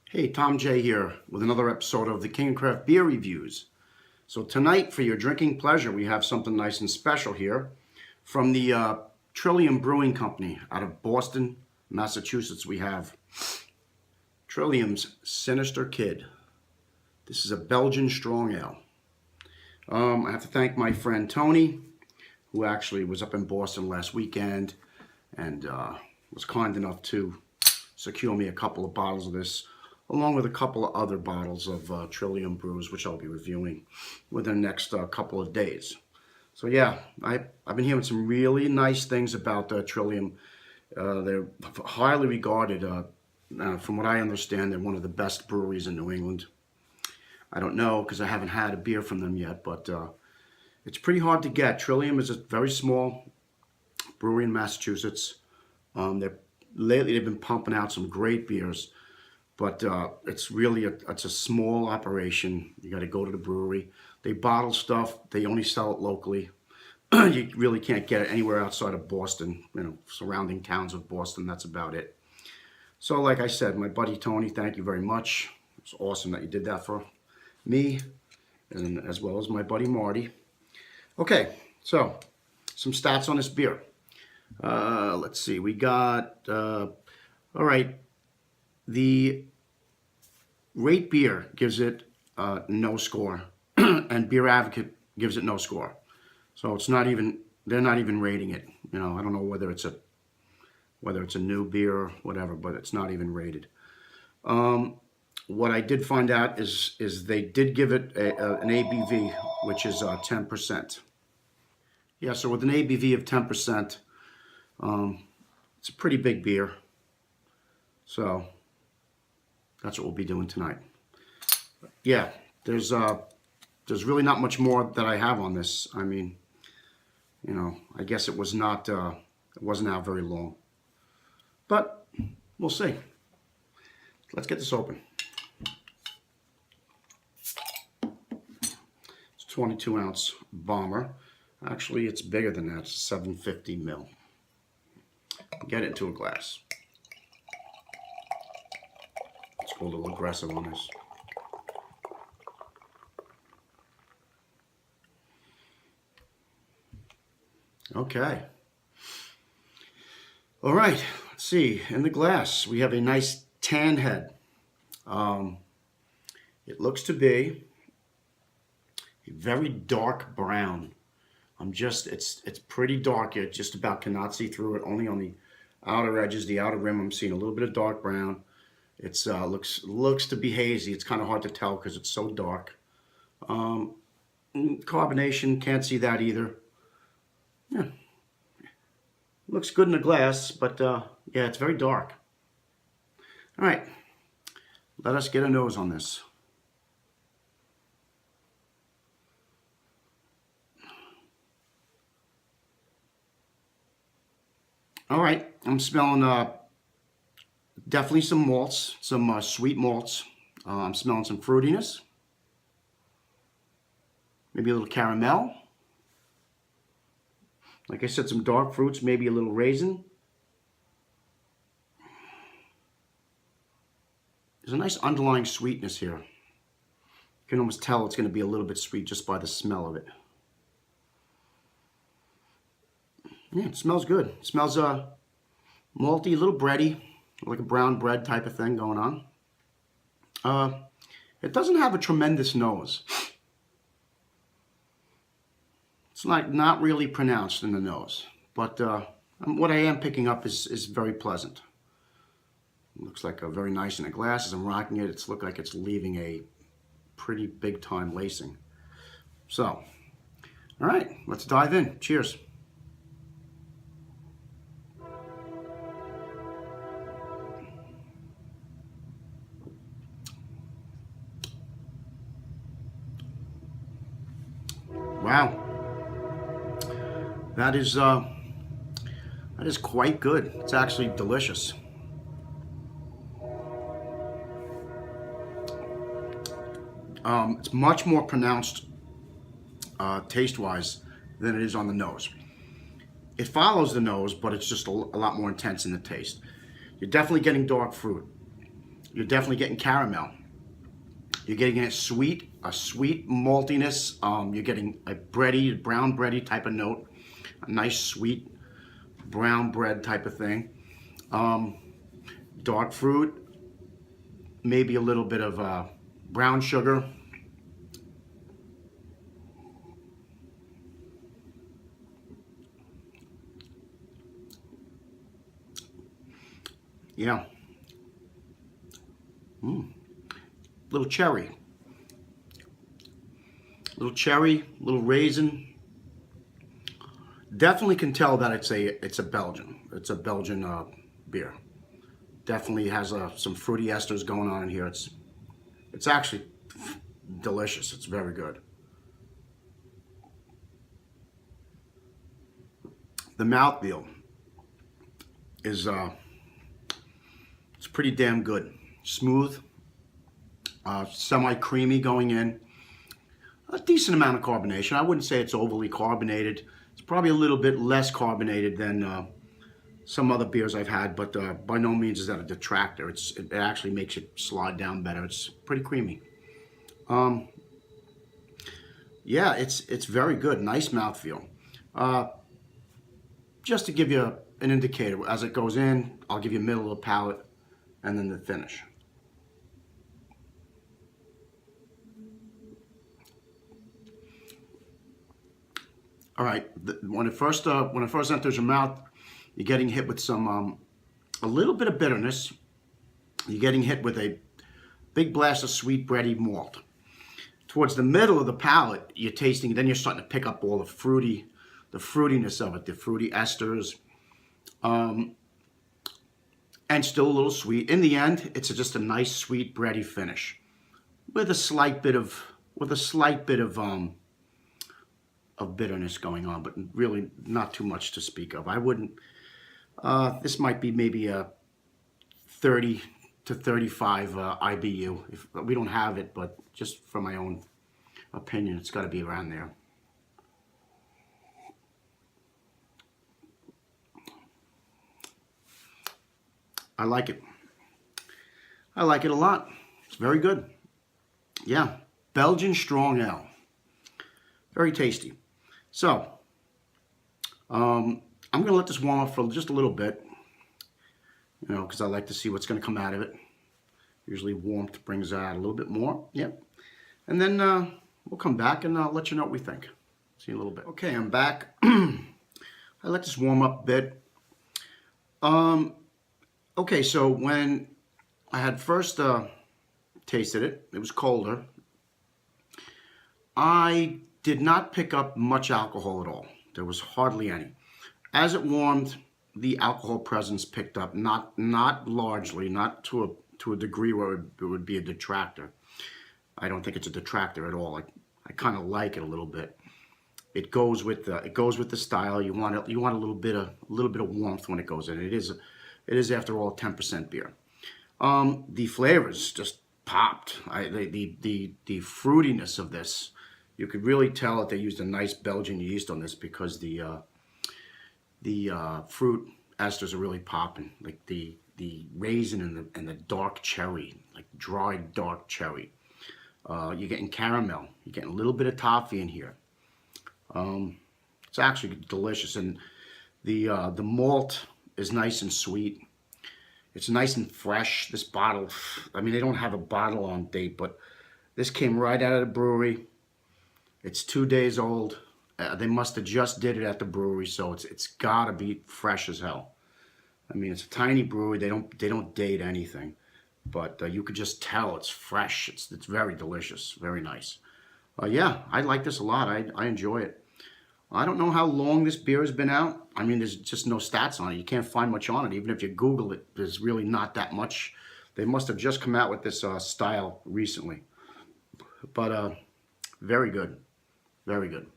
Hey, Tom J here with another episode of the King of Craft Beer Reviews. So tonight, for your drinking pleasure, we have something nice and special here from the Trillium Brewing Company out of Boston, Massachusetts. We have Trillium's Sinister Kid. This is a Belgian Strong Ale. I have to thank my friend Tony, who actually was up in Boston last weekend and was kind enough to secure me a couple of bottles of this, along with a couple of other bottles of Trillium brews, which I'll be reviewing within the next couple of days. So yeah, I've been hearing some really nice things about Trillium. They're highly regarded. From what I understand, they're one of the best breweries in New England. I don't know because I haven't had a beer from them yet, but it's pretty hard to get. Trillium is a very small brewery in Massachusetts. Lately they've been pumping out some great beers. But it's really it's a small operation. You got to go to the brewery. They bottle stuff. They only sell it locally. You really can't get it anywhere outside of Boston. Surrounding towns of Boston. That's about it. So, like I said, my buddy Tony, thank you very much. It's awesome that you did that for me, and as well as my buddy Marty. Okay, so some stats on this beer. Let's see. We got all right. The Rate Beer gives it no score, and Beer Advocate gives it no score. So it's not even, they're not even rating it. I don't know whether it's a new beer or whatever, but it's not even rated. What I did find out is they did give it an ABV, which is 10%. Yeah, so with an ABV of 10%, it's a pretty big beer. So that's what we'll be doing tonight. Yeah, there's really not much more that I have on this. I mean, I guess it wasn't out very long, but we'll see. Let's get this open. It's a 22-ounce bomber. Actually, it's bigger than that. It's 750 mil. Get it into a glass. Go a little aggressive on this. Okay. All right. Let's see. In the glass, we have a nice tan head. It looks to be a very dark brown. It's pretty dark. You just about cannot see through it. Only on the outer edges, the outer rim, I'm seeing a little bit of dark brown. It looks to be hazy. It's kind of hard to tell because it's so dark. Carbonation, can't see that either. Yeah, looks good in the glass, but yeah, it's very dark. All right, let us get a nose on this. All right, I'm smelling definitely some malts, some sweet malts. I'm smelling some fruitiness. Maybe a little caramel. Like I said, some dark fruits, maybe a little raisin. There's a nice underlying sweetness here. You can almost tell it's going to be a little bit sweet just by the smell of it. Yeah, it smells good. It smells malty, a little bready, like a brown bread type of thing going on. It doesn't have a tremendous nose. It's not really pronounced in the nose, but what I am picking up is very pleasant. It looks like a very nice in the glass. As I'm rocking it, it's looked like it's leaving a pretty big time lacing. So, all right, let's dive in. Cheers. Wow. That is quite good. It's actually delicious. It's much more pronounced taste-wise than it is on the nose. It follows the nose, but it's just a lot more intense in the taste. You're definitely getting dark fruit. you're definitely getting caramel. You're getting a sweet maltiness. You're getting a bready, brown bready type of note, a nice sweet brown bread type of thing. Dark fruit, maybe a little bit of brown sugar. Yeah. Little cherry. Little cherry, little raisin. Definitely can tell that it's a Belgian. It's a Belgian beer. Definitely has some fruity esters going on in here. It's actually delicious. It's very good. The mouthfeel is it's pretty damn good. Smooth, semi-creamy going in. A decent amount of carbonation. I wouldn't say it's overly carbonated. It's probably a little bit less carbonated than some other beers I've had, but by no means is that a detractor. It actually makes it slide down better. It's pretty creamy. Yeah, it's very good. Nice mouthfeel. Just to give you an indicator, as it goes in, I'll give you middle of the palate and then the finish. All right, when it first enters your mouth, you're getting hit with some a little bit of bitterness. You're getting hit with a big blast of sweet bready malt. Towards the middle of the palate, you're tasting. Then you're starting to pick up all the fruitiness of it, the fruity esters, and still a little sweet. In the end, it's just a nice sweet bready finish with a slight bit of bitterness going on, but really not too much to speak of. I wouldn't. This might be maybe a 30 to 35 IBU. If we don't have it, but just from my own opinion, it's got to be around there. I like it. I like it a lot. It's very good. Yeah, Belgian Strong Ale. Very tasty. So, I'm going to let this warm up for just a little bit, you know, because I like to see what's going to come out of it. Usually warmth brings out a little bit more. Yep. And then we'll come back and I'll let you know what we think. See you in a little bit. Okay, I'm back. I let this warm up a bit. Okay, so when I had first tasted it, it was colder. I did not pick up much alcohol at all. There was hardly any. As it warmed, the alcohol presence picked up, not largely, not to a degree where it would be a detractor. I don't think it's a detractor at all. I kind of like it a little bit. It goes with the style. You want a little bit of warmth when it goes in. It is after all 10% beer. The flavors just popped. The fruitiness of this, you could really tell that they used a nice Belgian yeast on this because the fruit esters are really popping. Like the raisin and the dark cherry, like dried dark cherry. You're getting caramel. You're getting a little bit of toffee in here. It's actually delicious, and the malt is nice and sweet. It's nice and fresh. This bottle, I mean, they don't have a bottle on date, but this came right out of the brewery. It's 2 days old. They must have just did it at the brewery, so it's gotta be fresh as hell. I mean, it's a tiny brewery. They don't date anything, but you could just tell it's fresh. It's very delicious, very nice. Yeah, I like this a lot. I enjoy it. I don't know how long this beer has been out. I mean, there's just no stats on it. You can't find much on it. Even if you Google it, there's really not that much. They must have just come out with this style recently. But very good. Very good.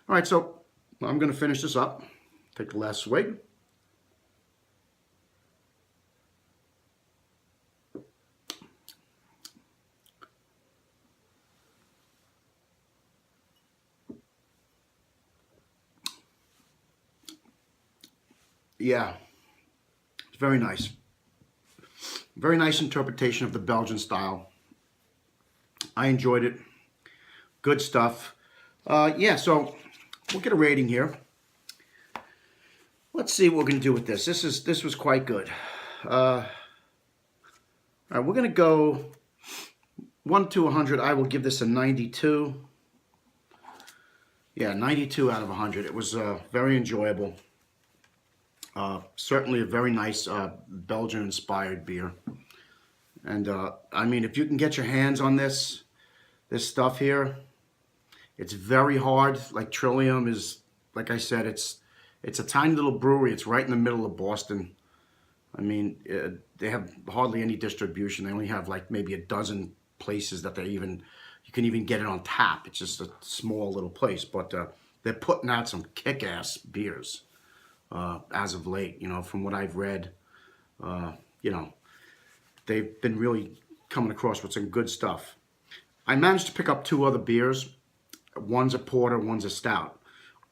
All right, so I'm going to finish this up. Take the last swig. Yeah, it's very nice. Very nice interpretation of the Belgian style. I enjoyed it. Good stuff. Yeah, so we'll get a rating here. Let's see what we're going to do with this. This was quite good. All right, we're going to go 1 to 100. I will give this a 92. Yeah, 92 out of 100. It was very enjoyable. Certainly a very nice Belgian-inspired beer. And I mean, if you can get your hands on this stuff here, it's very hard. Like Trillium is, like I said, it's a tiny little brewery. It's right in the middle of Boston. I mean, they have hardly any distribution. They only have like maybe a dozen places that you can even get it on tap. It's just a small little place, but they're putting out some kick-ass beers as of late. You know, from what I've read, you know, they've been really coming across with some good stuff. I managed to pick up 2 other beers. One's a porter, one's a stout.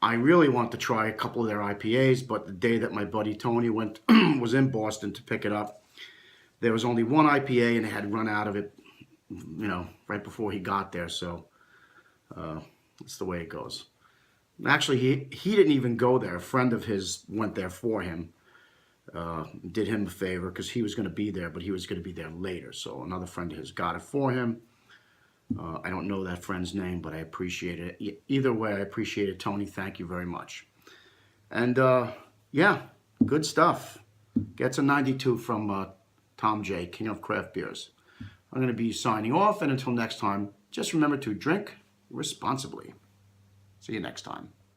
I really want to try a couple of their IPAs, but the day that my buddy Tony went was in Boston to pick it up, there was only one IPA and they had run out of it, you know, right before he got there. So that's the way it goes. Actually, he didn't even go there. A friend of his went there for him, did him a favor because he was going to be there, but he was going to be there later. So another friend of his got it for him. I don't know that friend's name, but I appreciate it. Either way, I appreciate it, Tony. Thank you very much. And yeah, good stuff. Gets a 92 from Tom J, King of Craft Beers. I'm going to be signing off, and until next time, just remember to drink responsibly. See you next time.